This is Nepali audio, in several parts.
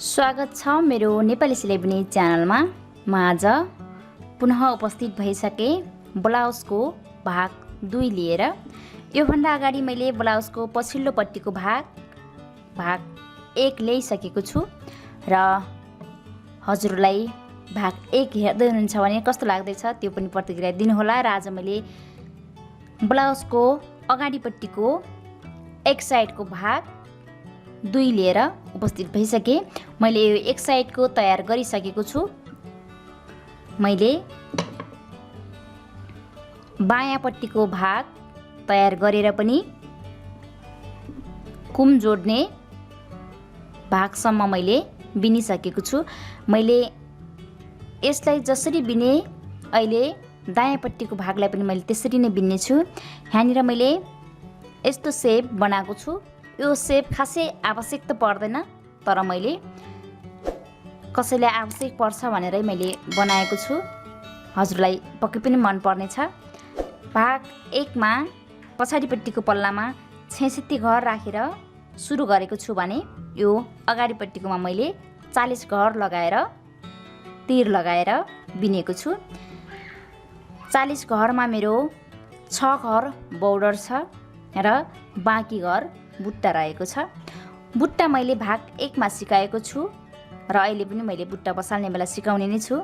स्वागत छ मेरो नेपाली सिलाइबुनी च्यानलमा। म आज पुनः उपस्थित भइसके ब्लाउजको भाग 2 लिएर। योभन्दा अगाडि मैले ब्लाउजको पछिल्लो पट्टीको भाग 1 ल्याइसकेको छु र हजुरलाई भाग 1 हेर्दै हुनुहुन्छ भने कस्तो लाग्दैछ त्यो पनि प्रतिक्रिया दिनुहोला। र आज मैले ब्लाउजको अगाडिपट्टिको एक साइडको भाग 2 लिएर उपस्थित भइसके। मैले यो एक साइडको तयार गरिसकेको छु। मैले बायाँपट्टिको भाग तयार गरेर पनि कुम जोड्ने भागसम्म मैले बिनिसकेको छु। मैले यसलाई जसरी बिने अहिले दायाँपट्टिको भागलाई पनि मैले त्यसरी नै बिन्ने छु। यहाँनिर मैले यस्तो सेप बनाएको छु। यो सेप खासै आवश्यक त पर्दैन, तर मैले कसैलाई आवश्यक पर्छ भनेरै मैले बनाएको छु। हजुरलाई पक्कै पनि मन पर्नेछ। भाग 1 मा पछाडिपट्टिको पल्लामा 66 घर राखेर सुरु गरेको छु भने यो अगाडिपट्टिकोमा मैले 40 घर लगाएर तीर लगाएर बिनेको छु। 40 घरमा मेरो 6 घर बॉर्डर छ र बाँकी घर बुट्टा रहेको छ। बुट्टा मैले भाग 1 मा सिकाएको छु र अहिले पनि मैले बुट्टा बसाल्ने बेला सिकाउने नै छु,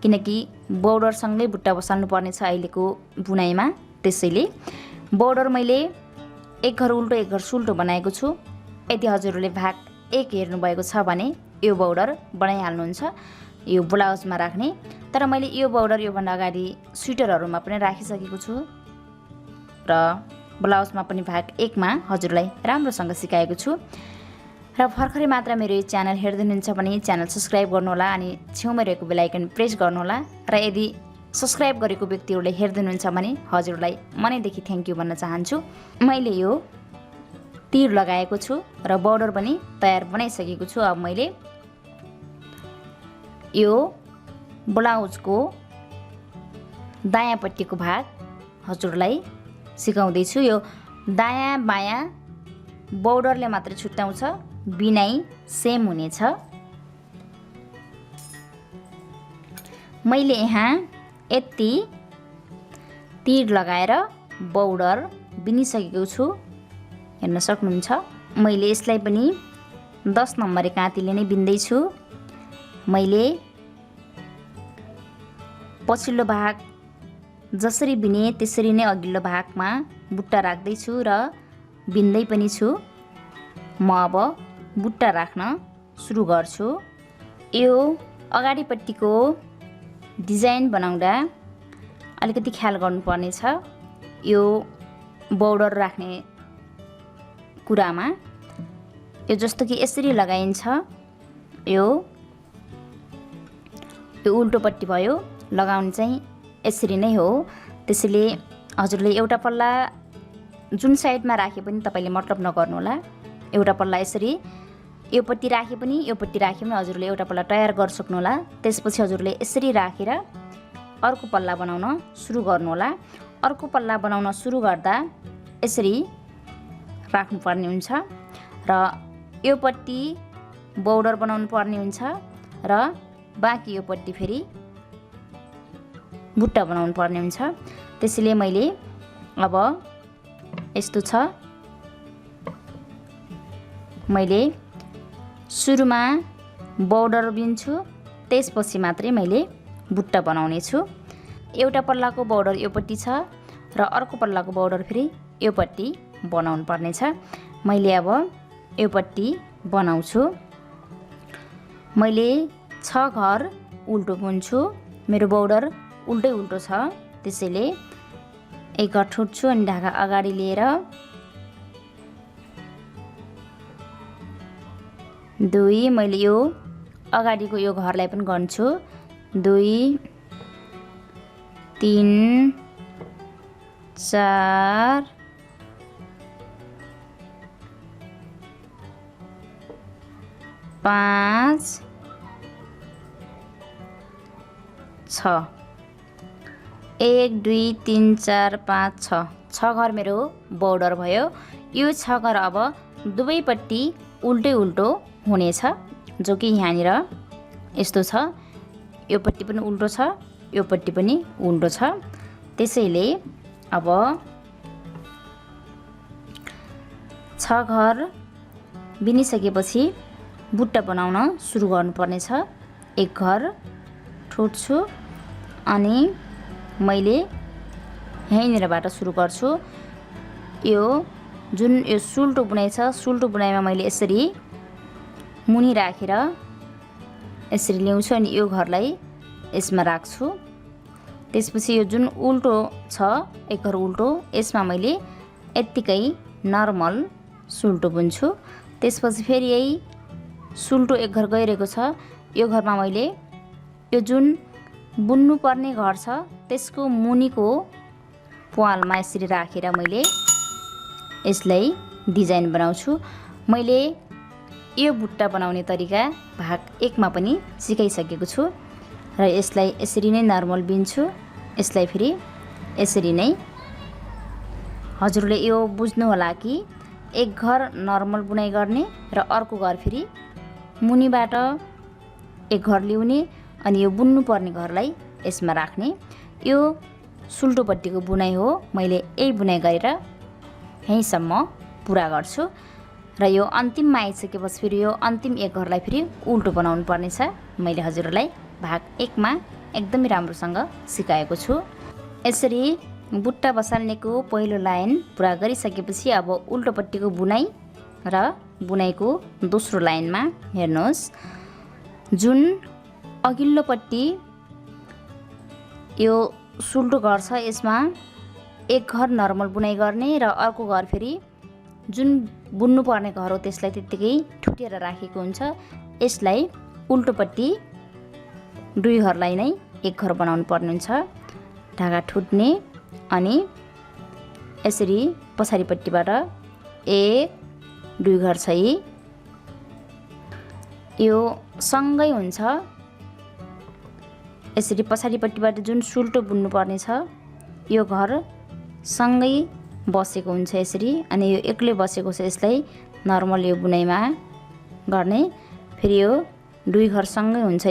किनकि बॉर्डरसँगै बुट्टा बसाल्नु पर्ने छ अहिलेको बुनाइमा। त्यसैले बॉर्डर मैले एक घर उल्टो एक घर सुल्टो बनाएको छु। यदि हजुरहरूले भाग 1 हेर्नुभएको छ भने यो बॉर्डर बनाइहाल्नुहुन्छ यो ब्लाउजमा राख्ने। तर मैले यो बॉर्डर योभन्दा अगाडि स्वेटरहरूमा पनि राखिसकेको छु र ब्लाउजमा पनि भाग 1 मा हजुरलाई राम्रोसँग सिकाएको छु। र भर्खरै मात्र मेरो यो च्यानल हेर्दै हुनुहुन्छ भने च्यानल सब्स्क्राइब गर्नुहोला अनि छेउमा रहेको बेल आइकन प्रेस गर्नुहोला। र यदि सब्स्क्राइब गरेको व्यक्तिहरूले हेर्दै हुनुहुन्छ भने हजुरलाई मनैदेखि थ्याङ्क यू भन्न चाहन्छु। मैले यो तीर लगाएको छु र बॉर्डर पनि तयार बनाइसकेको छु। अब मैले यो ब्लाउजको दायाँपट्टिको भाग हजुरलाई सिकाउँदैछु। यो दायाँ बायाँ बॉर्डरले मात्र छुट्याउँछ, बिनाइ सेम हुनेछ। मैले यहाँ यति तीर लगाएर बॉर्डर बिनिसकेको छु, हेर्न सक्नुहुन्छ। मैले यसलाई पनि 10 नम्बरे काँतीले नै बिन्दैछु। मैले पछिल्लो भाग जसरी बिने त्यसरी नै अघिल्लो भागमा बुट्टा राख्दैछु र बिन्दै पनि छु। म अब बुट्टा राख्न सुरु गर्छु। यो अगाडिपट्टिको डिजाइन बनाउँदा अलिकति ख्याल गर्नुपर्ने छ। यो बॉर्डर राख्ने कुरामा यो जस्तो कि यसरी लगाइन्छ, यो उल्टोपट्टि भयो, लगाउनु चाहिँ यसरी नै हो। त्यसैले हजुरले एउटा पल्ला जुन साइडमा राखे पनि तपाईँले मतलब नगर्नुहोला। एउटा पल्ला यसरी यो पट्टि राखे पनि यो पट्टि राखे पनि हजुरले एउटा पल्ला तयार गर्न सक्नुहोला। त्यसपछि हजुरले यसरी राखेर अर्को पल्ला बनाउन सुरु गर्नुहोला। अर्को पल्ला बनाउन सुरु गर्दा यसरी राख्नुपर्ने हुन्छ र यो पट्टि बॉर्डर बनाउनु पर्ने हुन्छ र बाँकी यो पट्टि फेरि बुट्टा बनाउनु पर्ने हुन्छ। त्यसैले मैले अब यस्तो छ, मैले सुरुमा बॉर्डर बिन्छु, त्यसपछि मात्रै मैले बुट्टा बनाउने छु। एउटा पल्लाको बॉर्डर योपट्टि छ र अर्को पल्लाको बॉर्डर फेरि योपट्टि बनाउनु पर्ने छ। मैले अब योपट्टि बनाउँछु। मैले 6 घर उल्टो बुन्छु। मेरो बॉर्डर उल्टै उल्टो छ, त्यसैले एक घर ठुट्छु अनि ढाका अगाडि लिएर 2 मैले यो अगाडिको यो घरलाई पनि गर्छु। 2 3 4 5 6 1 2 3 4 5 6 6 घर मेरो बॉर्डर भयो। यो 6 घर अब दुवैपट्टि उल्टै उल्टो हुनेछ। जो कि यहाँनिर यस्तो छ। यो पट्टि पनि उल्टो छ, यो पट्टि पनि उल्टो छ। त्यसैले अब 6 घर बिनिसकेपछि बुट्टा बनाउन सुरु गर्नुपर्नेछ। 1 घर ठोड्छु अनि मैले यहीँनिरबाट सुरु गर्छु। यो जुन यो सुल्टो बुनाइ छ, सुल्टो बुनाइमा मैले यसरी मुनि राखेर यसरी ल्याउँछु अनि यो घरलाई यसमा राख्छु। त्यसपछि यो जुन उल्टो छ, 1 घर उल्टो, यसमा मैले यत्तिकै नर्मल सुल्टो बुन्छु। त्यसपछि फेरि यही सुल्टो 1 घर गइरहेको छ, यो घरमा मैले यो जुन बुन्नु पर्ने घर छ त्यसको मुनिको प्वालमा यसरी राखेर मैले यसलाई डिजाइन बनाउँछु। मैले यो बुट्टा बनाउने तरिका भाग 1 मा पनि सिकाइसकेको छु र यसलाई यसरी नै नर्मल बिन्छु। यसलाई फेरि यसरी नै। हजुरले यो बुझ्नु होला कि 1 घर नर्मल बुनाइ गर्ने र अर्को घर फेरि मुनिबाट 1 घर ल्याउने अनि यो बुन्नु पर्ने घरलाई यसमा राख्ने। यो सुल्टोपट्टिको बुनाइ हो। मैले यही बुनाइ गरेर यहीँसम्म पुरा गर्छु र यो अन्तिममा आइसकेपछि फेरि यो अन्तिम 1 घरलाई फेरि उल्टो बनाउनु पर्नेछ। मैले हजुरहरूलाई भाग 1 मा एकदमै राम्रोसँग सिकाएको छु। यसरी बुट्टा बसाल्नेको पहिलो लाइन पुरा गरिसकेपछि अब उल्टोपट्टिको बुनाइ र बुनाइको दोस्रो लाइनमा हेर्नुहोस्, जुन अघिल्लोपट्टि यो सुल्टो घर छ यसमा 1 घर नर्मल बुनाइ गर्ने र अर्को घर फेरि जुन बुन्नु पर्ने घर हो त्यसलाई त्यत्तिकै ठुटेर राखेको हुन्छ। यसलाई उल्टोपट्टि 2 घरलाई नै 1 घर बनाउनु पर्ने हुन्छ। ढाका ठुट्ने अनि यसरी पछाडिपट्टिबाट 1 2 घर छ। यो सँगै हुन्छ। यसरी पछाडिपट्टिबाट जुन सुल्टो बुन्नु पर्ने छ यो घर सँगै बसेको हुन्छ यसरी, अनि यो एक्लै बसेको छ। यसलाई नर्मल यो बुनाइमा गर्ने। फेरि यो 2 घर सँगै हुन्छ।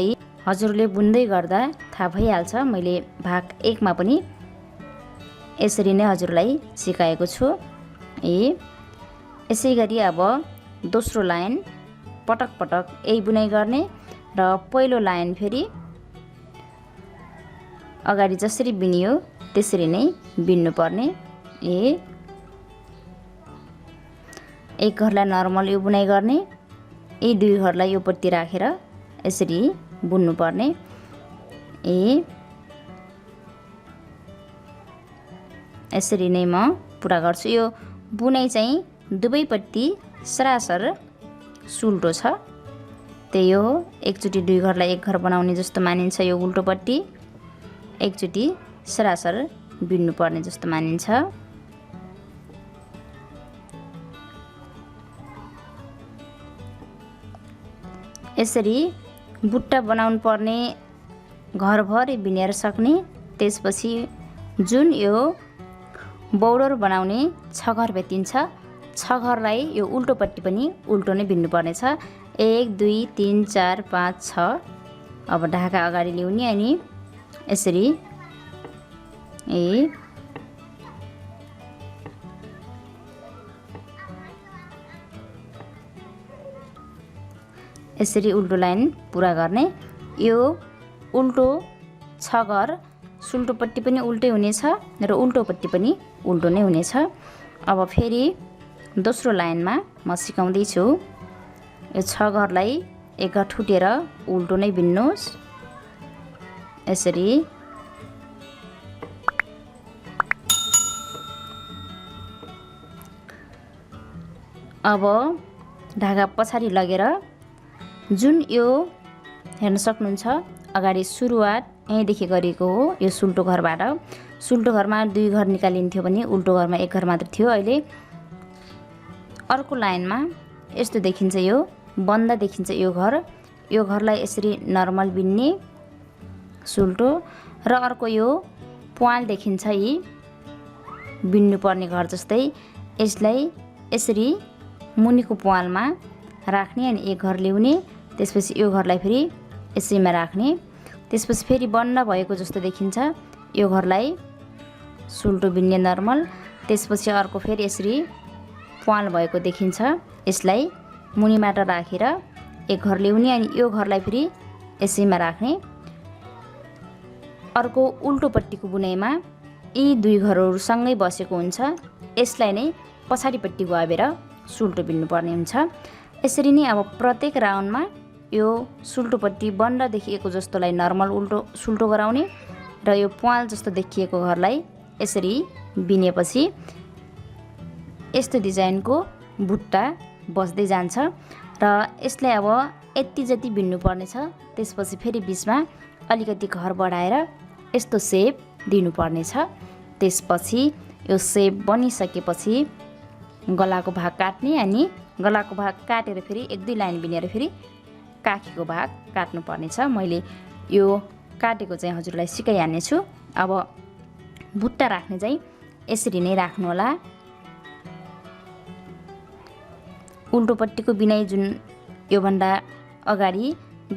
हजुरले बुन्दै गर्दा थाहा भइहाल्छ। मैले भाग 1 मा पनि यसरी नै हजुरलाई सिकाएको छु। यसै गरी अब दोस्रो लाइन पटक पटक यही बुनाइ गर्ने र पहिलो लाइन फेरि अगाडि जसरी बिनियो त्यसरी नै बिन्नु पर्ने। 1 घरलाई नर्मल यो बुनाइ गर्ने, यी 2 घरलाई यो पट्टि राखेर यसरी बुन्नु पर्ने। यसरी नै म पुरा गर्छु। यो बुनाइ चाहिँ दुवैपट्टि सरासर सुल्टो छ। त्यही हो, एकचोटि 2 घरलाई 1 घर बनाउने जस्तो मानिन्छ यो उल्टोपट्टि, एकचोटि सरासर बिन्नु पर्ने जस्तो मानिन्छ। यसरी बुट्टा बनाउनु पर्ने घरभरि बिनेर सक्ने। त्यसपछि जुन यो बौडर बनाउने 6 घर भेटिन्छ, 6 घरलाई यो उल्टोपट्टि पनि उल्टो नै बिन्नु पर्नेछ। 1 2 3 4 5 6। अब ढाका अगाडि ल्याउने अनि यसरी यसरी उल्टो लाइन पुरा गर्ने। यो उल्टो 6 घर सुल्टोपट्टि पनि उल्टै हुनेछ र उल्टोपट्टि पनि उल्टो नै हुनेछ। अब फेरि दोस्रो लाइनमा म सिकाउँदैछु। यो 6 घरलाई 1 घर ठुटेर उल्टो नै बिन्नुहोस्। यसरी अब ढाका पछाडि लगेर जुन यो हेर्न सक्नुहुन्छ अगाडि सुरुवात यहीँदेखि गरेको हो। यो सुल्टो घरबाट, सुल्टो घरमा 2 घर निकालिन्थ्यो भने उल्टो घरमा 1 घर मात्र थियो। अहिले अर्को लाइनमा यस्तो देखिन्छ, यो बन्द देखिन्छ यो घर। यो घरलाई यसरी नर्मल बिन्ने सुल्टो र अर्को यो प्वाल देखिन्छ, यी बिन्नु पर्ने घर जस्तै। यसलाई यसरी मुनिको प्वालमा राख्ने अनि 1 घर ल्याउने। त्यसपछि यो घरलाई फेरि यसैमा राख्ने। त्यसपछि फेरि बन्द भएको जस्तो देखिन्छ, यो घरलाई सुल्टो बिन्ने नर्मल। त्यसपछि अर्को फेरि यसरी प्वाल भएको देखिन्छ, यसलाई मुनिबाट राखेर एक घर ल्याउने अनि यो घरलाई फेरि यसैमा राख्ने। अर्को उल्टोपट्टिको बुनाइमा यी दुई घरहरू सँगै बसेको हुन्छ, यसलाई नै पछाडिपट्टि गएर सुल्टो बिन्नुपर्ने हुन्छ। यसरी नै अब प्रत्येक राउन्डमा यो सुल्टोपट्टि बन्द देखिएको जस्तोलाई नर्मल उल्टो सुल्टो गराउने र यो प्वाल जस्तो देखिएको घरलाई यसरी बिनेपछि यस्तो डिजाइनको बुट्टा बस्दै जान्छ र यसलाई अब यति जति बिन्नुपर्ने छ। त्यसपछि फेरि बिचमा अलिकति घर बढाएर यस्तो सेप दिनुपर्ने छ। त्यसपछि यो सेप बनिसकेपछि गलाको भाग काट्ने अनि गलाको भाग काटेर फेरि एक दुई लाइन बिनेर फेरि काखीको भाग काट्नुपर्ने छ। मैले यो काटेको चाहिँ हजुरलाई सिकाइहाल्ने छु। अब बुट्टा राख्ने चाहिँ यसरी नै राख्नु होला। उल्टोपट्टिको बिनाइ जुन योभन्दा अगाडि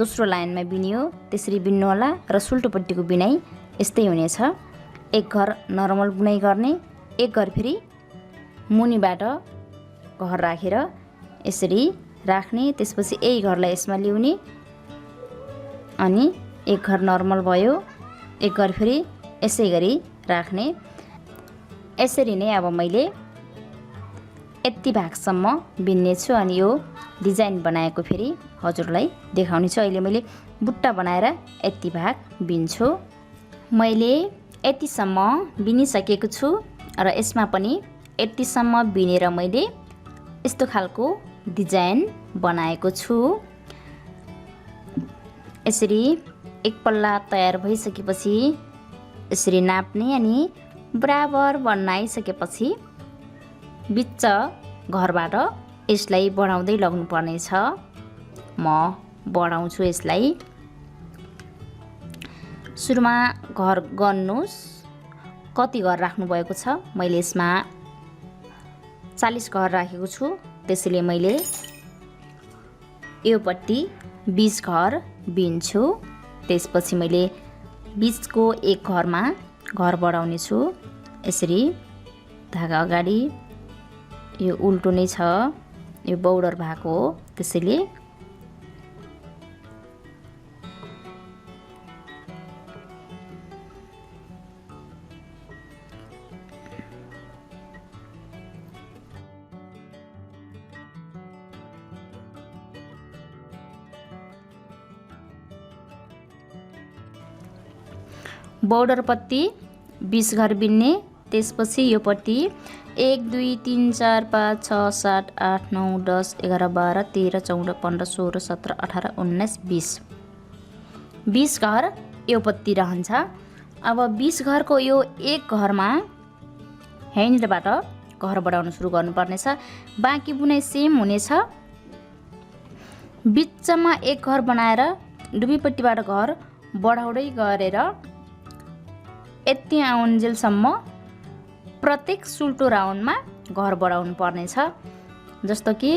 दोस्रो लाइनमा बिनियो त्यसरी बिन्नु होला र सुल्टोपट्टिको बिनाइ यस्तै हुनेछ। एक घर नर्मल बुनाइ गर्ने, एक घर फेरि मुनिबाट घर राखेर यसरी राख्ने। त्यसपछि यही घरलाई यसमा ल्याउने अनि एक घर नर्मल भयो, एक घर फेरि यसै गरी राख्ने। यसरी नै अब मैले यति भागसम्म बिन्ने छु अनि यो डिजाइन बनाएको फेरि हजुरलाई देखाउने छु। अहिले मैले बुट्टा बनाएर यति भाग बिन्छु। मैले यतिसम्म बिनिसकेको छु र यसमा पनि यतिसम्म बिनेर मैले यस्तो खालको डिजाइन बनाएको छु। यसरी एक पल्ला तयार भइसकेपछि यसरी नाप्ने अनि बराबर बनाइसकेपछि बिच घरबाट यसलाई बढाउँदै लग्नुपर्ने छ। म बढाउँछु यसलाई। सुरुमा घर गन्नुहोस् कति घर राख्नुभएको छ। मैले यसमा 40 घर राखेको छु, त्यसैले मैले योपट्टि 20 घर बिन्छु। त्यसपछि मैले बिचको एक घरमा घर बढाउने छु। यसरी धागा अगाडि यो उल्टो नै छ, यो बौडर भएको हो, त्यसैले बौडर पट्टि 20 घर बिन्ने। त्यसपछि यो पट्टि 1 2 3 4 5 6 7 8 9 10 11 12 13 14 15 16 17 18 19 20 घर यो पट्टि रहन्छ। अब 20 घरको यो एक घरमा ह्यान्डलबाट घर बढाउन सुरु गर्नुपर्नेछ। बाँकी बुनाइ सेम हुनेछ। बिचमा एक घर बनाएर डुबीपट्टिबाट घर बढाउँदै गरेर यति आउन्जेलसम्म प्रत्येक सुल्टो राउन्डमा घर बढाउनु पर्नेछ। जस्तो कि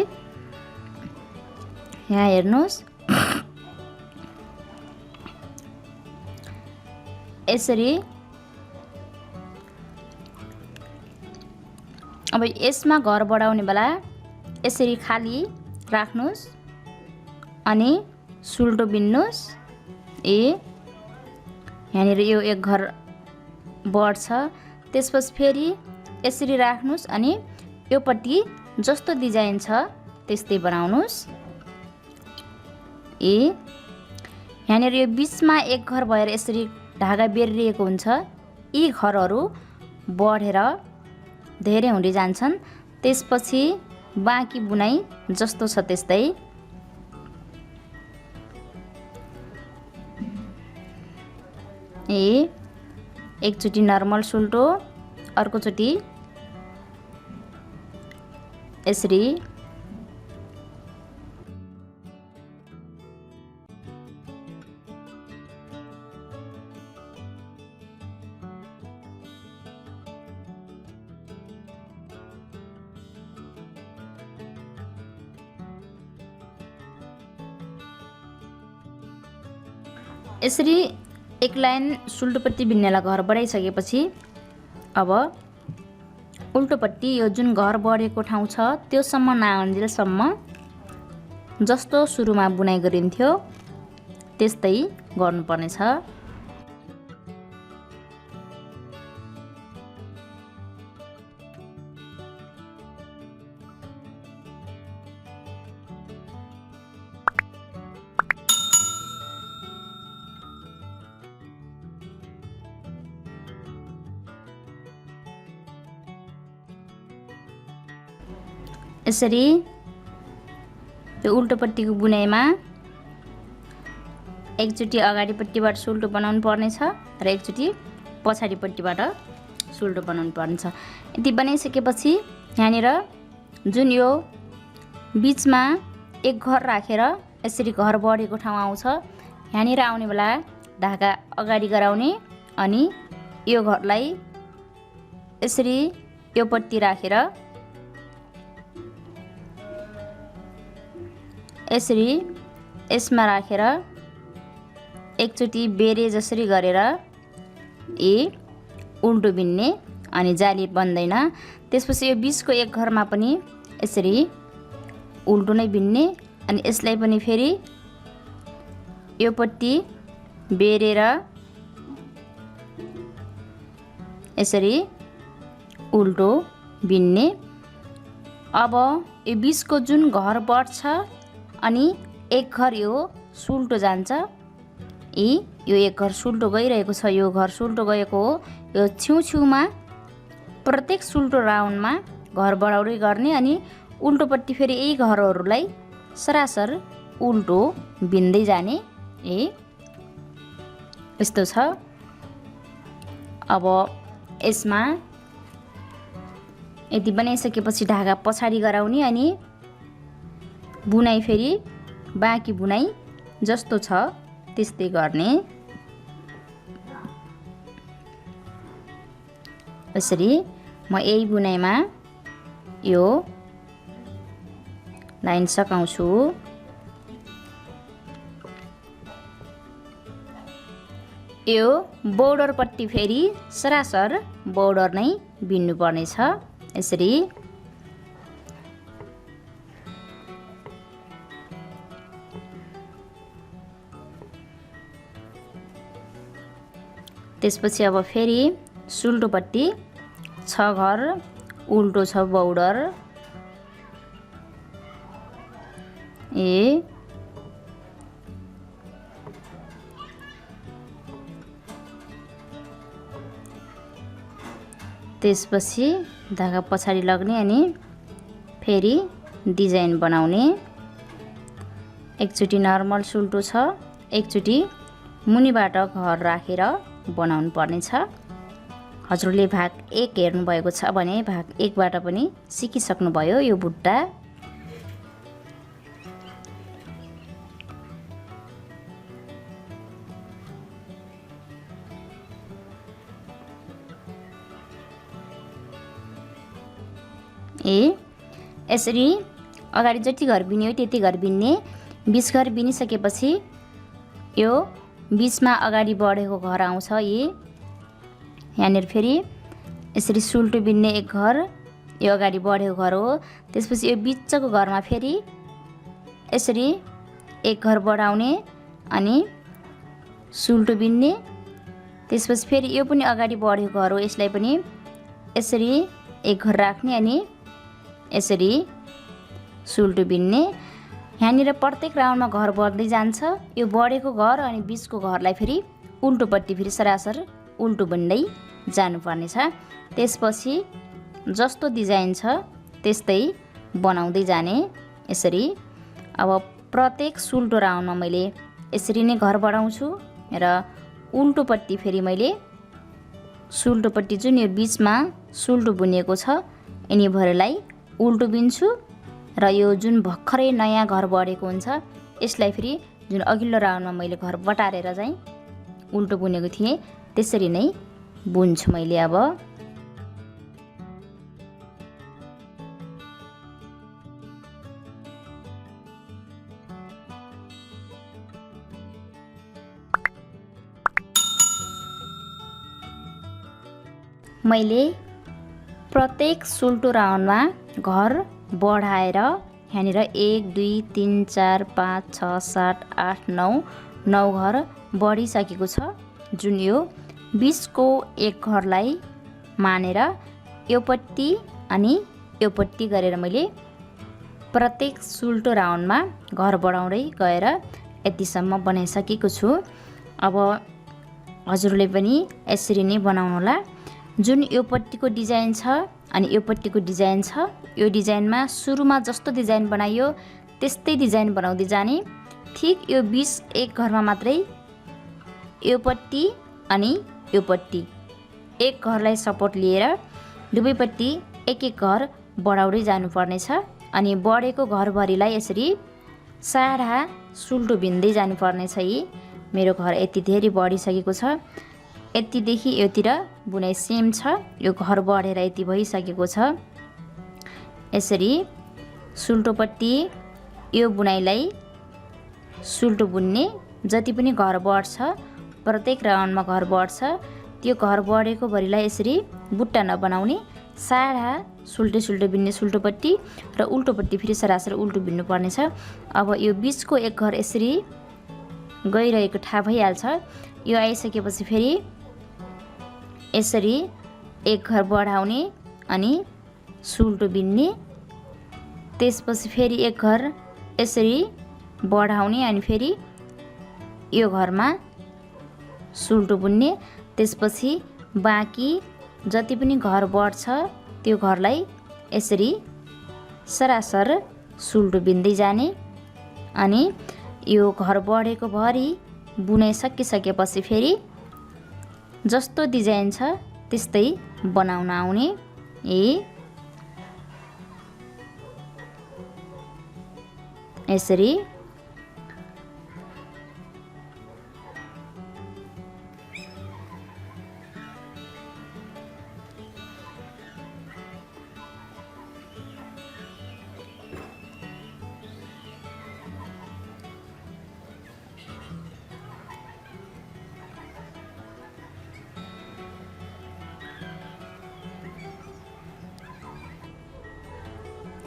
यहाँ हेर्नुहोस्, यसरी। अब यसमा घर बढाउने बेला यसरी खाली राख्नुहोस् अनि सुल्टो बिन्नुहोस्। यहाँनिर यो एक घर बढ्छ। त्यसपछि फेरि यसरी राख्नुहोस् अनि योपट्टि जस्तो डिजाइन छ त्यस्तै बनाउनुहोस्। यहाँनिर यो बिचमा एक घर भएर यसरी धागा बेरिएको हुन्छ। यी घरहरू बढेर धेरै हुँदै जान्छन्। त्यसपछि बाँकी बुनाइ जस्तो छ त्यस्तै एकचोटि नर्मल सुल्टो, अर्कोचोटि यसरी। यसरी एक लाइन सुल्टोपट्टि बिन्नेलाई घर बढाइसकेपछि अब उल्टोपट्टि यो जुन घर बढेको ठाउँ छ त्योसम्म नआउन्जेलसम्म जस्तो सुरुमा बुनाइ गरिन्थ्यो त्यस्तै गर्नुपर्नेछ। यसरी यो उल्टोपट्टिको बुनाइमा एकचोटि अगाडिपट्टिबाट सुल्टो बनाउनु पर्नेछ र एकचोटि पछाडिपट्टिबाट सुल्टो बनाउनु पर्नेछ। यति बनाइसकेपछि यहाँनिर जुन यो बिचमा एक घर राखेर यसरी घर बढेको ठाउँ आउँछ यहाँनिर आउने बेला ढाका अगाडि गराउने अनि यो घरलाई यसरी यो पट्टि राखेर यसरी यसमा राखेर एकचोटि बेरे जसरी गरेर उल्टो बिन्ने अनि जाली बन्दैन। त्यसपछि यो बिचको एक घरमा पनि यसरी उल्टो नै बिन्ने अनि यसलाई पनि फेरि यो पट्टि बेरेर यसरी उल्टो बिन्ने। अब यो बिचको जुन घर बढ्छ अनि एक घर यो सुल्टो जान्छ यो एक घर सुल्टो गइरहेको छ यो घर सुल्टो गएको हो यो छेउछेउमा प्रत्येक सुल्टो राउन्डमा घर बढाउँदै गर्ने अनि उल्टोपट्टि फेरि यही घरहरूलाई सरासर उल्टो बिन्दै जाने यस्तो छ। अब यसमा यति बनाइसकेपछि ढाका पछाडि गराउने अनि बुनाइ फेरि बाँकी बुनाइ जस्तो छ त्यस्तै गर्ने। यसरी म यही बुनाइमा यो लाइन सकाउँछु। यो बोर्डरपट्टि फेरि सरासर बोर्डर नै बिन्नु पर्नेछ। यसरी त्यसपछि अब फेरि सुल्टोपट्टि छ घर उल्टो छ बोर्डर त्यसपछि धागा पछाडि लग्ने अनि फेरि डिजाइन बनाउने। एकचोटि नर्मल सुल्टो छ एकचोटि मुनिबाट घर राखेर बनाउनु पर्नेछ। हजुरले भाग 1 हेर्नु भएको छ भने भाग 1 बाट पनि सिकिसक्नु भयो यो बुट्टा। यसरी अगाडि जति घर बिन्यो त्यति घर बिन्ने। 20 घर बिनिसकेपछि यो बिचमा अगाडि बढेको घर आउँछ यहाँनिर फेरि यसरी सुल्टो बिन्ने एक घर यो अगाडि बढेको घर हो। त्यसपछि यो बिचको घरमा फेरि यसरी एक घर बढाउने अनि सुल्टो बिन्ने। त्यसपछि फेरि यो पनि अगाडि बढेको घर हो यसलाई पनि यसरी एक घर राख्ने अनि यसरी सुल्टो बिन्ने। यहाँनिर प्रत्येक राउन्डमा घर बढ्दै जान्छ। यो बढेको घर अनि बिचको घरलाई फेरि उल्टोपट्टि फेरि सरासर उल्टो बिन्दै जानुपर्ने छ। त्यसपछि जस्तो डिजाइन छ त्यस्तै बनाउँदै जाने यसरी। अब प्रत्येक सुल्टो राउन्डमा मैले यसरी नै घर बढाउँछु र उल्टोपट्टि फेरि मैले सुल्टोपट्टि जुन यो बिचमा सुल्टो बुनेको छ यिनी भरलाई उल्टो बिन्छु र यो जुन भर्खरै नयाँ घर बढेको हुन्छ यसलाई फेरि जुन अघिल्लो राउन्डमा मैले घर बटारेर चाहिँ उल्टो बुनेको थिएँ त्यसरी नै बुन्छु मैले। अब मैले प्रत्येक सुल्टो राउन्डमा घर बढाएर यहाँनिर 1 2 3 4 5 6 7 8 9 घर बढिसकेको छ। जुन यो 20 को एक घरलाई मानेर योपट्टि अनि योपट्टि गरेर मैले प्रत्येक सुल्टो राउन्डमा घर बढाउँदै गएर यतिसम्म बनाइसकेको छु। अब हजुरले पनि यसरी नै बनाउनुहोला। जुन योपट्टिको डिजाइन छ अनि योपट्टिको डिजाइन छ, यो डिजाइनमा सुरुमा जस्तो डिजाइन बनाइयो त्यस्तै डिजाइन बनाउँदै जाने। ठीक यो 20 एक घरमा मात्रै योपट्टि अनि योपट्टि एक घरलाई सपोर्ट लिएर दुवैपट्टि एक एक घर बढाउँदै जानुपर्नेछ। अनि बढेको घरभरिलाई यसरी साढा सुल्टो बिन्दै जानुपर्नेछ। यी मेरो घर यति धेरै बढिसकेको छ, यतिदेखि योतिर बुनाइ सेम छ, यो घर बढेर यति भइसकेको छ। यसरी सुल्टोपट्टि यो बुनाइलाई सुल्टो बुन्ने, जति पनि घर बढ्छ प्रत्येक राउन्डमा घर बढ्छ त्यो घर बढेको भरिलाई यसरी बुट्टा नबनाउने, साढा सुल्टे सुल्टे बिन्ने सुल्टोपट्टि र उल्टोपट्टि फेरि सरासर उल्टो बिन्नु पर्नेछ। अब यो 20 को एक घर यसरी गइरहेको थाहा भइहाल्छ। यो आइसकेपछि फेरि यसरी एक घर बढाउने अनि सुल्टो बिन्ने, त्यसपछि फेरि एक घर यसरी बढाउने अनि फेरि यो घरमा सुल्टो बुन्ने, त्यसपछि बाँकी जति पनि घर बढ्छ त्यो घरलाई यसरी सरासर सुल्टो बिन्दै जाने। अनि यो घर बढेको भरि बुनाइ सकिसकेपछि फेरि जस्तो डिजाइन छ त्यस्तै बनाउन आउने। यसरी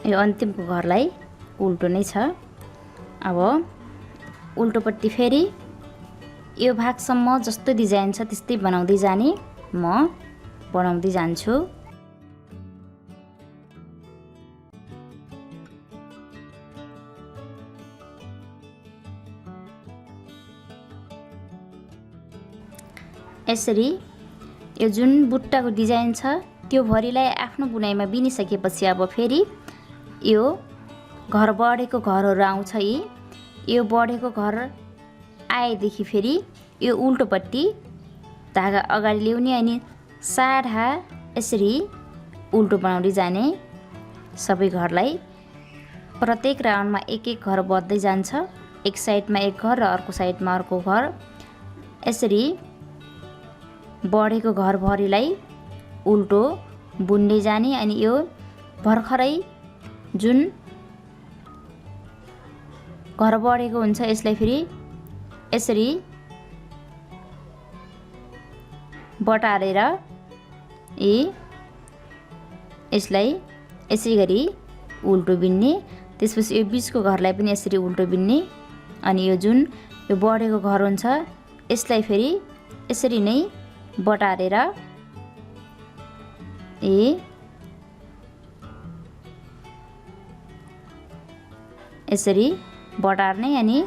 यो अन्तिमको घरलाई उल्टो नै छ। अब उल्टोपट्टि फेरि यो भागसम्म जस्तो डिजाइन छ त्यस्तै बनाउँदै जाने, म बनाउँदै जान्छु। यसरी यो जुन बुट्टाको डिजाइन छ त्यो भरिलाई आफ्नो बुनाइमा बिनिसकेपछि अब फेरि यो घर बढेको घरहरू आउँछ। यो बढेको घर आएदेखि फेरि यो उल्टोपट्टि धागा अगाडि ल्याउने अनि साढा यसरी उल्टो बनाउँदै जाने। सबै घरलाई प्रत्येक राउन्डमा एक एक घर बढ्दै जान्छ, एक साइडमा एक घर र अर्को साइडमा अर्को घर। यसरी बढेको घरभरिलाई उल्टो बुन्दै जाने। अनि यो भर्खरै जुन घर बढेको हुन्छ यसलाई फेरि यसरी बटारेर यसलाई यसै गरी उल्टो बिन्ने, त्यसपछि यो 20 को घरलाई पनि यसरी उल्टो बिन्ने। अनि यो जुन यो बढेको घर हुन्छ यसलाई फेरि यसरी नै बटारेर यसरी बटार्ने अनि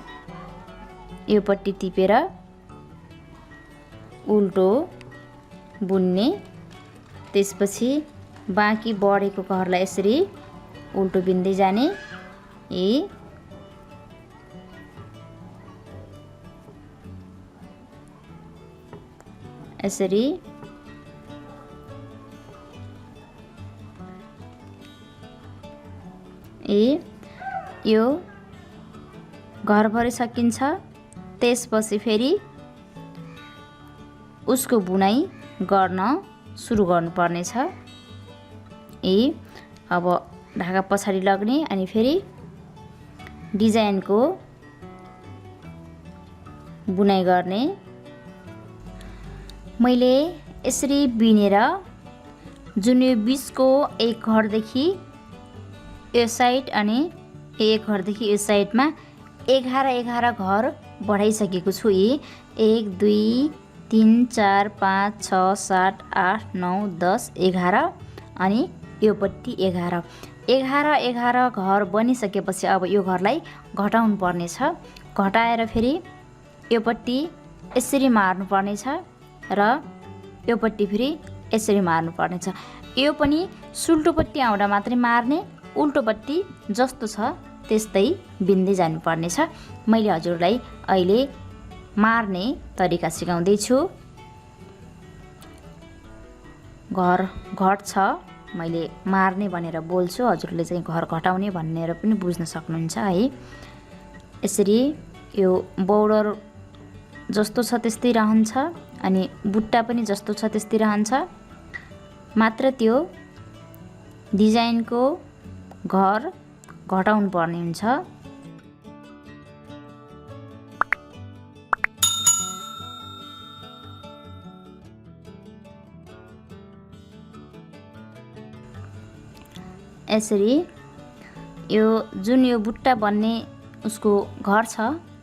योपट्टि टिपेर उल्टो बुन्ने। त्यसपछि बाँकी बढेको घरलाई यसरी उल्टो बिन्दै जाने। यसरी यो घरभरि सकिन्छ। त्यसपछि फेरि उसको बुनाइ गर्न सुरु गर्नुपर्नेछ। अब ढाका पछाडि लग्ने अनि फेरि डिजाइनको बुनाइ गर्ने। मैले यसरी बिनेर जुन यो बिचको एक घरदेखि यो साइड अनि एक घरदेखि यो साइडमा 11 घर बढाइसकेको छु। यी 1 2 3 4 5 6 7 8 9 10 11 अनि योपट्टि 11 घर बनिसकेपछि अब यो घरलाई घटाउनु पर्नेछ। घटाएर फेरि योपट्टि यसरी मार्नु पर्नेछ र योपट्टि फेरि यसरी मार्नु पर्नेछ। यो पनि सुल्टोपट्टि आउँदा मात्रै मार्ने, उल्टोपट्टि जस्तो छ त्यस्तै बिन्दै जानुपर्नेछ। मैले हजुरलाई अहिले मार्ने तरिका सिकाउँदैछु। घर घट्छ, मैले मार्ने भनेर बोल्छु, हजुरले चाहिँ घर घटाउने भनेर पनि बुझ्न सक्नुहुन्छ है। यसरी यो बोर्डर जस्तो छ त्यस्तै रहन्छ अनि बुट्टा पनि जस्तो छ त्यस्तै रहन्छ, मात्र त्यो डिजाइनको घर घटाउनु पर्ने हुन्छ। यसरी यो जुन यो बुट्टा बन्ने उसको घर छ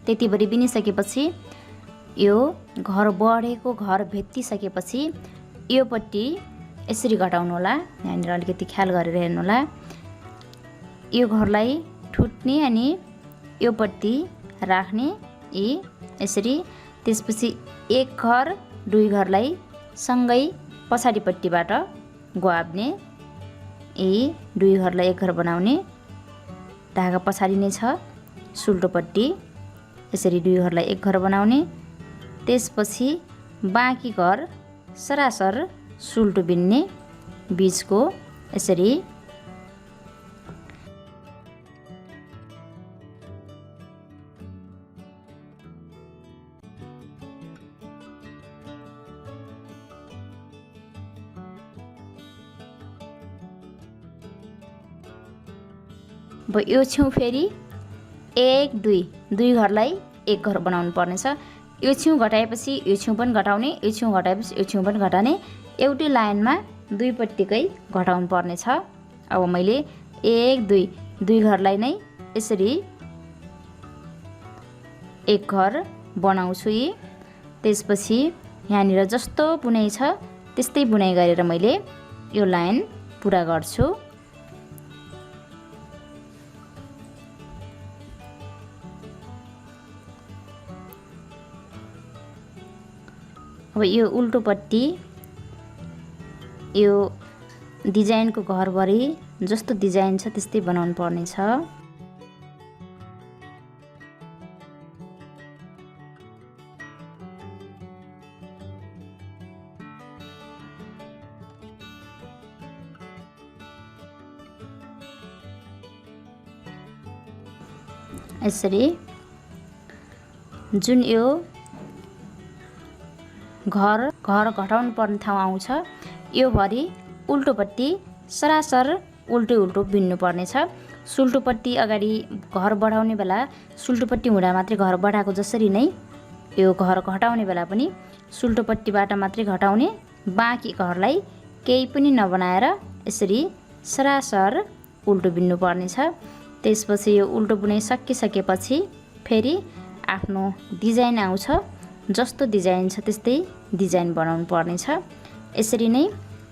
त्यतिभरि बिनिसकेपछि यो घर बढेको घर भेट्टिसकेपछि योपट्टि यसरी घटाउनु होला। यहाँनिर अलिकति ख्याल गरेर हेर्नु होला। यो घरलाई ठुट्ने अनि योपट्टि राख्ने यी यसरी। त्यसपछि एक घर दुई घरलाई सँगै पछाडिपट्टिबाट ग्वाब्ने, यी दुई घरलाई एक घर बनाउने। धागा पछाडि नै छ, सुल्टोपट्टि यसरी दुई घरलाई एक घर बनाउने। त्यसपछि बाँकी घर सरासर सुल्टो बिन्ने बीचको यसरी। अब यो छेउ फेरि 1 2 दुई घरलाई एक घर बनाउनु पर्नेछ। यो छेउ घटाएपछि यो छेउ पनि घटाउने, यो छेउ घटाएपछि यो छेउ पनि घटाउने, एउटै लाइनमा दुईपट्टिकै घटाउनु पर्नेछ। अब मैले 1 2 दुई घरलाई नै यसरी एक घर बनाउँछु यी। त्यसपछि यहाँनिर जस्तो बुनाइ छ त्यस्तै बुनाइ गरेर मैले यो लाइन पुरा गर्छु। अब यो उल्टोपट्टि यो डिजाइनको घरभरि जस्तो डिजाइन छ त्यस्तै बनाउनु पर्नेछ। यसरी जुन यो घर घटाउनु पर्ने ठाउँ आउँछ यो भरि उल्टोपट्टि सरासर उल्टो उल्टो बिन्नु पर्नेछ। सुल्टोपट्टि अगाडि घर बढाउने बेला सुल्टोपट्टि हुँदा मात्रै घर बढाएको जसरी नै यो घर घटाउने बेला पनि सुल्टोपट्टिबाट मात्रै घटाउने, बाँकी घरलाई केही पनि नबनाएर यसरी सरासर उल्टो बिन्नु पर्नेछ। त्यसपछि यो उल्टो बुनाइ सकिसकेपछि फेरि आफ्नो डिजाइन आउँछ, जस्तो डिजाइन छ त्यस्तै डिजाइन बनाउनु पर्नेछ। यसरी नै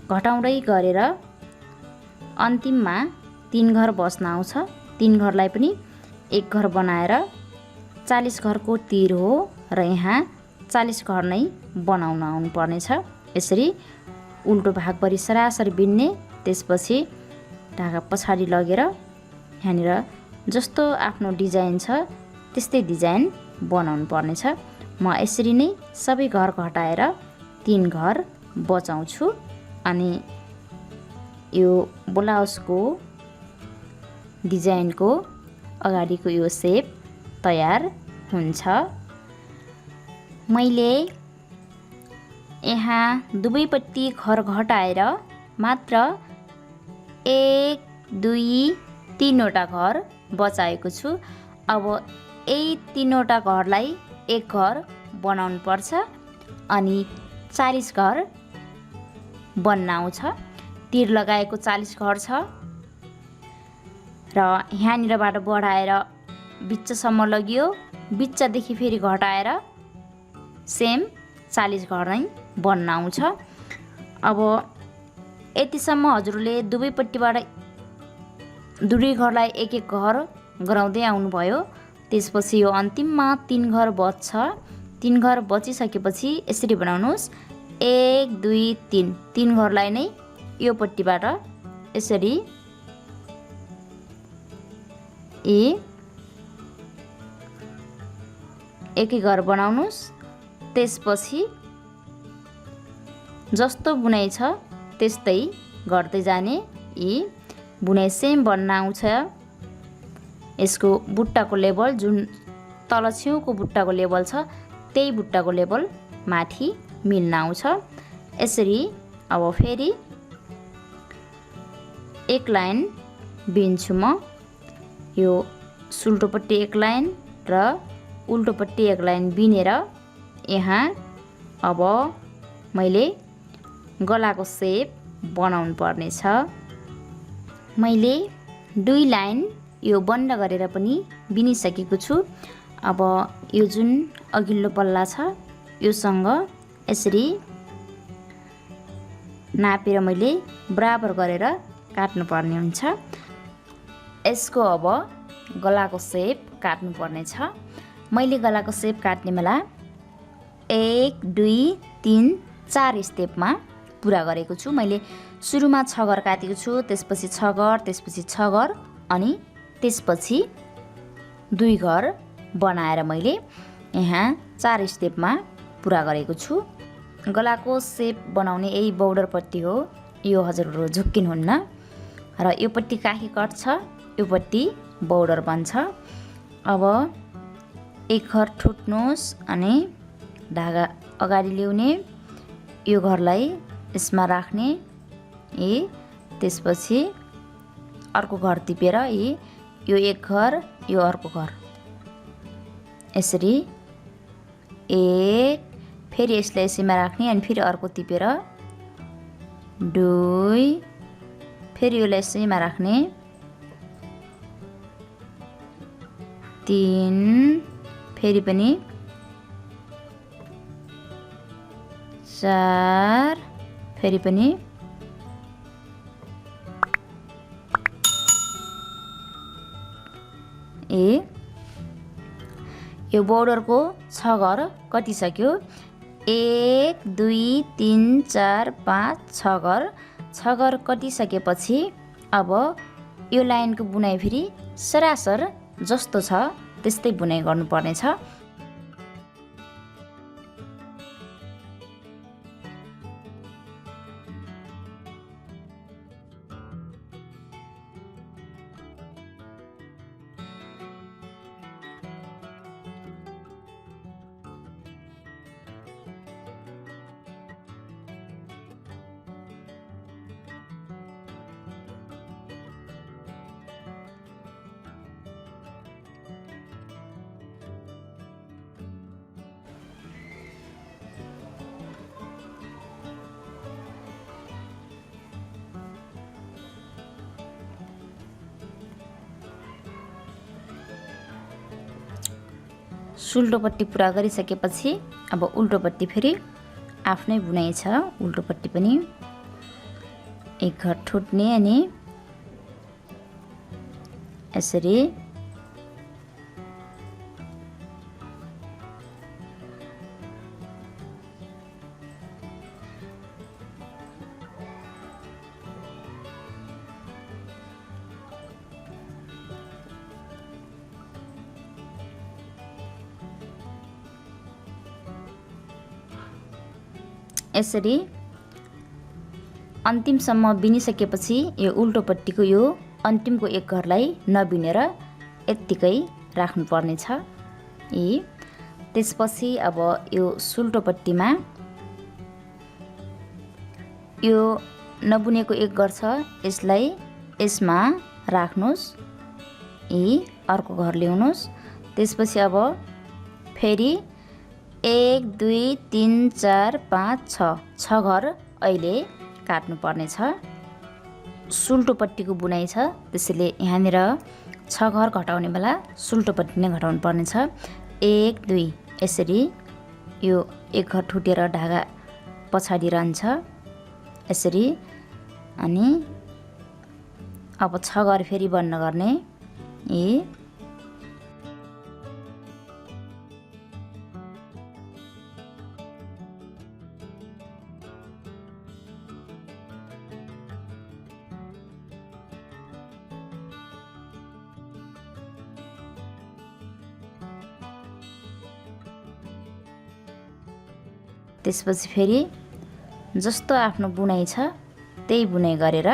घटाउँदै गरेर अन्तिममा 3 घर बस्न आउँछ। 3 घरलाई पनि एक घर बनाएर 40 घरको तिर हो र यहाँ 40 घर नै बनाउन आउनु पर्नेछ। यसरी उल्टो भागभरि सरासर बिन्ने, त्यसपछि ढाका पछाडि लगेर यहाँनिर जस्तो आफ्नो डिजाइन छ त्यस्तै डिजाइन बनाउनु पर्नेछ। म यसरी नै सबै घर घटाएर 3 घर बचाउँछु अनि यो ब्लाउजको डिजाइनको अगाडिको यो सेप तयार हुन्छ। मैले यहाँ दुवैपट्टि घर घटाएर मात्र 1 2 3 वटा घर बचाएको छु। अब यही 3 वटा घरलाई एक घर बनाउनु पर्छ अनि 40 घर बन्न आउँछ। तिर लगाएको 40 घर छ र यहाँनिरबाट बढाएर बिच्चासम्म लगियो। बिच्चादेखि फेरि घटाएर सेम 40 घर नै बन्न आउँछ। अब यतिसम्म हजुरले दुवैपट्टिबाट दुवै घरलाई एक एक घर गराउँदै आउनुभयो। त्यसपछि यो अन्तिममा 3 घर बच्छ। 3 घर बचिसकेपछि यसरी बनाउनुहोस् 1 2 3। 3 घरलाई नै यो पट्टिबाट यसरी एक घर बनाउनुहोस्। त्यसपछि जस्तो बुनाइ छ त्यस्तै गर्दै जाने। बुनाइ सेम बन्न आउँछ। यसको बुट्टाको लेभल जुन तल छेउको बुट्टाको लेभल छ त्यही बुट्टाको लेभल माथि मिल्न आउँछ। यसरी अब फेरि एक लाइन बिन्छु म। यो सुल्टोपट्टि एक लाइन र उल्टोपट्टि एक लाइन बिनेर यहाँ अब मैले गलाको सेप बनाउनु पर्ने छ। मैले 2 लाइन यो बन्द गरेर पनि बिनिसकेको छु। अब यो जुन अघिल्लो पल्ला छ योसँग यसरी नापेर मैले बराबर गरेर काट्नु पर्ने हुन्छ। यसको अब गलाको सेप काट्नु पर्ने छ। मैले गलाको सेप काट्ने बेला 1 2 3 4 स्टेपमा पुरा गरेको छु। मैले सुरुमा 6 घर काटेको छु, त्यसपछि 6 घर, त्यसपछि 6 घर अनि त्यसपछि 2 घर बनाएर मैले यहाँ 4 स्टेपमा पुरा गरेको छु। गलाको सेप बनाउने यही बोर्डर पट्टी हो। यो हजुरहरू झुक्किनुहुन्न र यो पट्टी काखी कट्छ, यो पट्टी बोर्डर बन्छ। अब एक घर ठुट्नुहोस् अनि धागा अगाडि ल्याउने, यो घरलाई यसमा राख्ने, त्यसपछि अर्को घर टिपेर यो एक घर, यो अर्को घर, यसरी एक, फेरि यसलाई यसैमा राख्ने अनि फेरि अर्को टिपेर 2, फेरि यसलाई यसैमा राख्ने 3, फेरि पनि 4, फेरि पनि यो बोर्डरको 6 घर कटिसक्यो। 1 2 3 4 5 6 घर। 6 घर कटिसकेपछि अब यो लाइनको बुनाइ फेरि सरासर जस्तो छ त्यस्तै बुनाइ गर्नुपर्ने छ। सुल्टोपट्टि पुरा गरिसकेपछि अब उल्टोपट्टि फेरि आफ्नै बुनाइ छ। उल्टोपट्टि पनि एक घर ठुट्ने अनि यसरी यसरी अन्तिमसम्म बिनिसकेपछि यो उल्टोपट्टिको यो अन्तिमको एक घरलाई नबिनेर यत्तिकै राख्नुपर्ने छ। त्यसपछि अब यो सुल्टोपट्टिमा यो नबुनेको एक घर छ यसलाई यसमा राख्नुहोस्, अर्को घर ल्याउनुहोस्। त्यसपछि अब फेरि 1 2 3 4 5 6 घर अहिले काट्नुपर्ने छ। सुल्टोपट्टिको बुनाइ छ, त्यसैले यहाँनिर 6 घर घटाउने बेला सुल्टोपट्टि नै घटाउनु पर्नेछ। 1 2 यसरी यो 1 घर ठुटेर धागा पछाडि रहन्छ यसरी। अनि अब 6 घर फेरि बन्द गर्ने। त्यसपछि फेरि जस्तो आफ्नो बुनाइ छ त्यही बुनाइ गरेर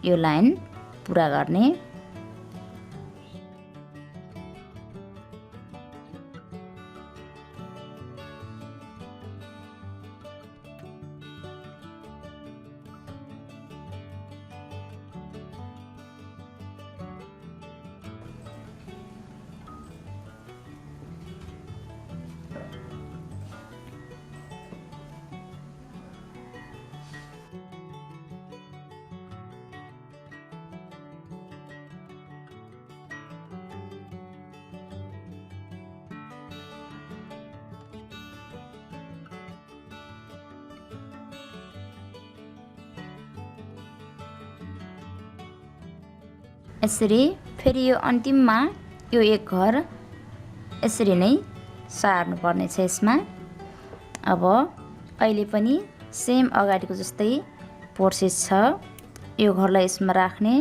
यो लाइन पुरा गर्ने। यसरी फेरि यो अन्तिममा यो 1 घर यसरी नै सार्नु पर्नेछ यसमा। अब अहिले पनि सेम अगाडिको जस्तै प्रोसेस छ। यो घरलाई यसमा राख्ने।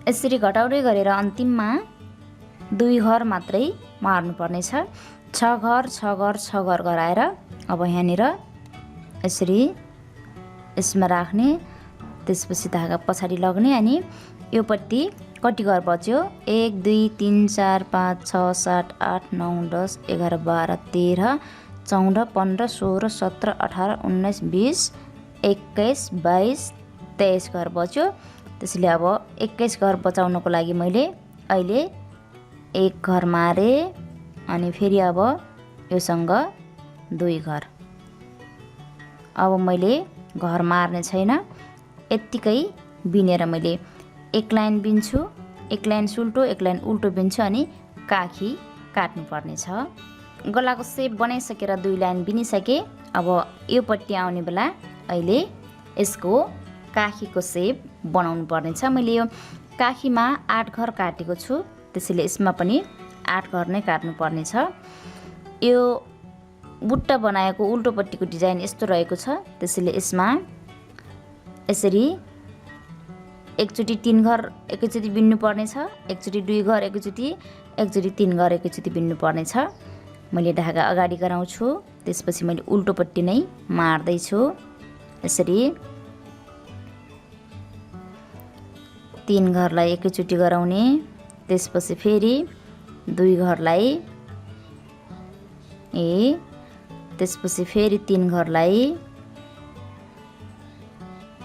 यसरी घटाउँदै गरेर अन्तिममा 2 घर मात्रै मार्नु पर्नेछ। 6 घर 6 घर 6 घर गराएर अब यहाँनिर यसरी यसमा राख्ने। त्यसपछि धागा पछाडि लग्ने। अनि यो पट्टि कति घर बच्यो 1 2 3 4 5 6 7 8 9 10 11 12 13 14 15 16 17 18 19 20 21 22 23 घर बच्यो। त्यसैले अब 21 घर बचाउनको लागि मैले अहिले 1 घर मारे। अनि फेरि अब योसँग 2 घर। अब मैले घर मार्ने छैन, यत्तिकै बिनेर मैले 1 लाइन बिन्छु, 1 लाइन सुल्टो 1 लाइन उल्टो बिन्छु अनि काखी काट्नु पर्ने छ। गलाको सेप बनाइसकेर 2 लाइन बिनिसके। अब यो पट्टि आउने बेला अहिले यसको काखीको सेप बनाउनु पर्नेछ। मैले यो काखीमा 8 घर काटेको छु, त्यसैले यसमा पनि 8 घर नै काट्नु पर्नेछ। यो बुट्टा बनाएको उल्टोपट्टिको डिजाइन यस्तो रहेको छ, त्यसैले यसमा यसरी एकचोटि 3 घर एकैचोटि बिन्नु पर्नेछ, एकचोटि 2 घर एकैचोटि, एकचोटि 3 घर एकैचोटि बिन्नु पर्नेछ। मैले धागा अगाडि गराउँछु, त्यसपछि मैले उल्टोपट्टि नै मार्दै छु। यसरी 3 घरलाई एकैचोटि गराउने। त्यसपछि फेरि 2 घरलाई त्यसपछि फेरि 3 घरलाई।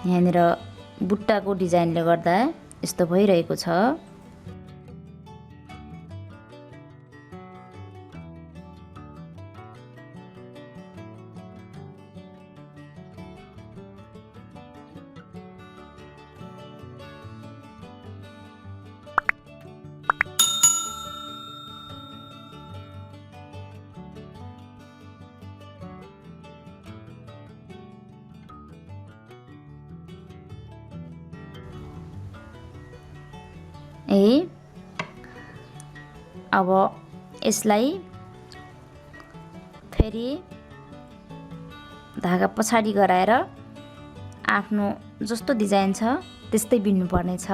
यहाँनिर बुट्टाको डिजाइनले गर्दा यस्तो भइरहेको छ। अब यसलाई फेरि धागा पछाडि गराएर आफ्नो जस्तो डिजाइन छ त्यस्तै बिन्नु पर्ने छ।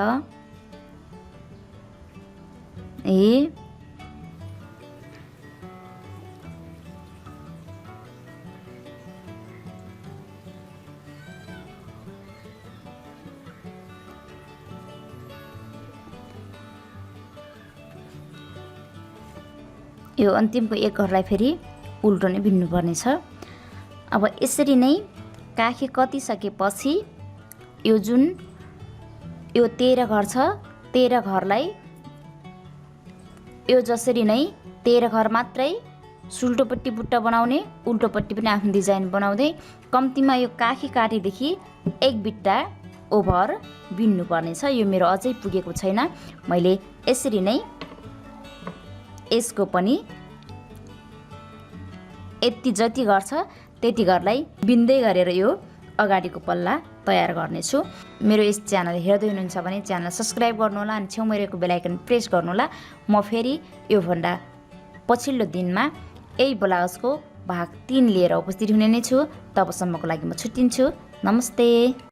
यो अन्तिमको एक घरलाई फेरि उल्टो नै बिन्नुपर्ने छ। अब यसरी नै काखी कतिसकेपछि यो 13 घर छ, 13 घरलाई यो जसरी नै 13 घर मात्रै सुल्टोपट्टि बुट्टा बनाउने, उल्टोपट्टि पनि आफ्नो डिजाइन बनाउँदै कम्तीमा यो काखी काटेदेखि एक बिट्टा ओभर बिन्नुपर्ने छ। यो मेरो अझै पुगेको छैन। मैले यसरी नै यसको पनि यति जति गर्छ त्यति घरलाई बिन्दै गरेर यो अगाडिको पल्ला तयार गर्नेछु। मेरो यस च्यानल हेर्दै हुनुहुन्छ भने च्यानल सब्सक्राइब गर्नुहोला अनि छेउमा रहेको बेल आइकन प्रेस गर्नुहोला। म फेरि योभन्दा पछिल्लो दिनमा यही ब्लाउजको भाग 3 लिएर उपस्थित हुने नै छु। तबसम्मको लागि म छुट्टिन्छु। नमस्ते।